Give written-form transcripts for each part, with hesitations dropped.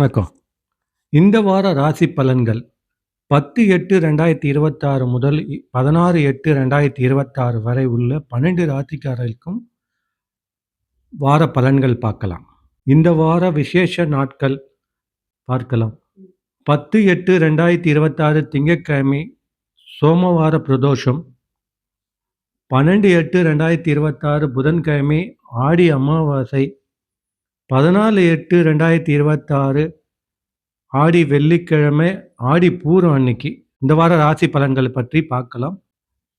வணக்கம். இந்த வார ராசி பலன்கள் 10/8/2026 முதல் 16/8/2026 வரை உள்ள 12 ராசிக்காரர்களுக்கும் வார பலன்கள் பார்க்கலாம். இந்த வார விசேஷ நாட்கள் பார்க்கலாம். 10/8/2026 திங்கட்கிழமை சோமவார பிரதோஷம். 12/8/2026 புதன்கிழமை ஆடி அமாவாசை. 14/8/2026 ஆடி வெள்ளிக்கிழமை ஆடி பூரம் அன்னைக்கு. இந்த வார ராசி பலன்களை பற்றி பார்க்கலாம்.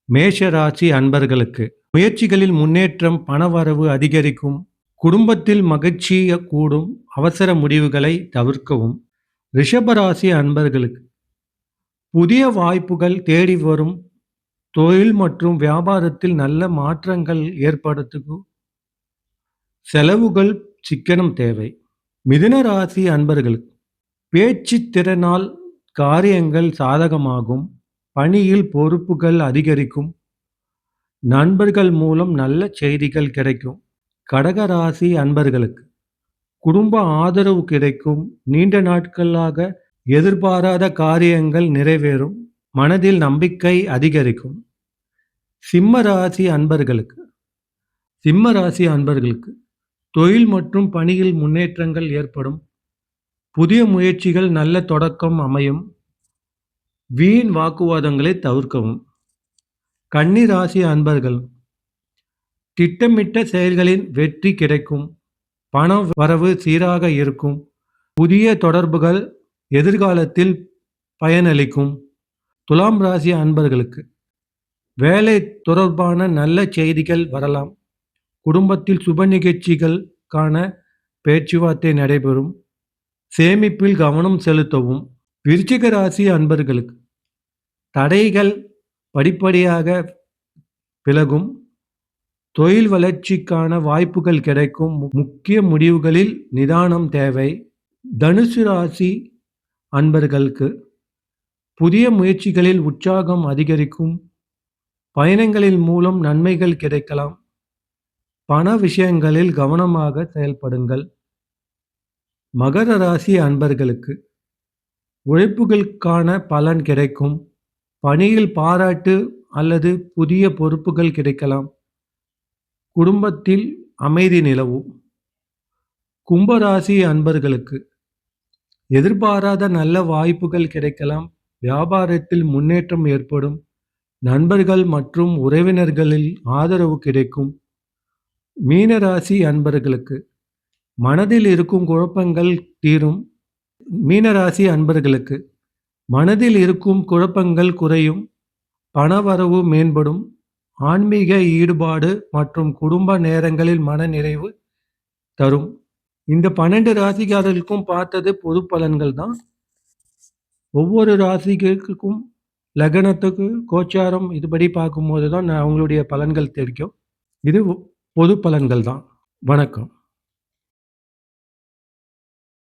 மேஷ ராசி அன்பர்களுக்கு முயற்சிகளில் முன்னேற்றம், பணவரவு அதிகரிக்கும், குடும்பத்தில் மகிழ்ச்சி கூடும், அவசர முடிவுகளை தவிர்க்கவும். ரிஷபராசி அன்பர்களுக்கு புதிய வாய்ப்புகள் தேடி வரும், தொழில் மற்றும் வியாபாரத்தில் நல்ல மாற்றங்கள் ஏற்படுத்தும், செலவுகள் சிக்கனம் தேவை. மிதுன ராசி அன்பர்களுக்கு பேச்சு திறனால் காரியங்கள் சாதகமாகும், பணியில் பொறுப்புகள் அதிகரிக்கும், நண்பர்கள் மூலம் நல்ல செய்திகள் கிடைக்கும். கடக ராசி அன்பர்களுக்கு குடும்ப ஆதரவு கிடைக்கும், நீண்ட நாட்களாக எதிர்பாராத காரியங்கள் நிறைவேறும், மனதில் நம்பிக்கை அதிகரிக்கும். சிம்ம ராசி அன்பர்களுக்கு தொழில் மற்றும் பணியில் முன்னேற்றங்கள் ஏற்படும், புதிய முயற்சிகள் நல்ல தொடக்கம் அமையும், வீண் வாக்குவாதங்களை தவிர்க்கவும். கன்னி ராசி அன்பர்கள் திட்டமிட்ட செயல்களின் வெற்றி கிடைக்கும், பண வரவு சீராக இருக்கும், புதிய தொடர்புகள் எதிர்காலத்தில் பயனளிக்கும். துலாம் ராசி அன்பர்களுக்கு வேலை தொடர்பான நல்ல செய்திகள் வரலாம், குடும்பத்தில் சுப நிகழ்ச்சிகளுக்கான பேச்சுவார்த்தை நடைபெறும், சேமிப்பில் கவனம் செலுத்தவும். விருச்சிக ராசி அன்பர்களுக்கு தடைகள் படிப்படியாக விலகும், தொழில் வளர்ச்சிக்கான வாய்ப்புகள் கிடைக்கும், முக்கிய முடிவுகளில் நிதானம் தேவை. தனுசு ராசி அன்பர்களுக்கு புதிய முயற்சிகளில் உற்சாகம் அதிகரிக்கும், பயணங்களின் மூலம் நன்மைகள் கிடைக்கலாம், பண விஷயங்களில் கவனமாக செயல்படுங்கள். மகர ராசி அன்பர்களுக்கு உழைப்புகளுக்கான பலன் கிடைக்கும், பணியில் பாராட்டு அல்லது புதிய பொறுப்புகள் கிடைக்கலாம், குடும்பத்தில் அமைதி நிலவும். கும்பராசி அன்பர்களுக்கு எதிர்பாராத நல்ல வாய்ப்புகள் கிடைக்கலாம், வியாபாரத்தில் முன்னேற்றம் ஏற்படும், நண்பர்கள் மற்றும் உறவினர்களில் ஆதரவு கிடைக்கும். மீனராசி அன்பர்களுக்கு மனதில் இருக்கும் குழப்பங்கள் தீரும், மனதில் இருக்கும் குழப்பங்கள் குறையும், பணவரவு மேம்படும், ஆன்மீக ஈடுபாடு மற்றும் குடும்ப நேரங்களில் மன நிறைவு தரும். இந்த 12 ராசிக்காரர்களுக்கும் பார்த்தது பொது பலன்கள் தான். ஒவ்வொரு ராசிக்கும் லக்னத்துக்கு கோச்சாரம் இதுபடி பார்க்கும்போது தான் அவங்களுடைய பலன்கள் தெரியும். இது பொது பலன்கள் தான். வணக்கம்.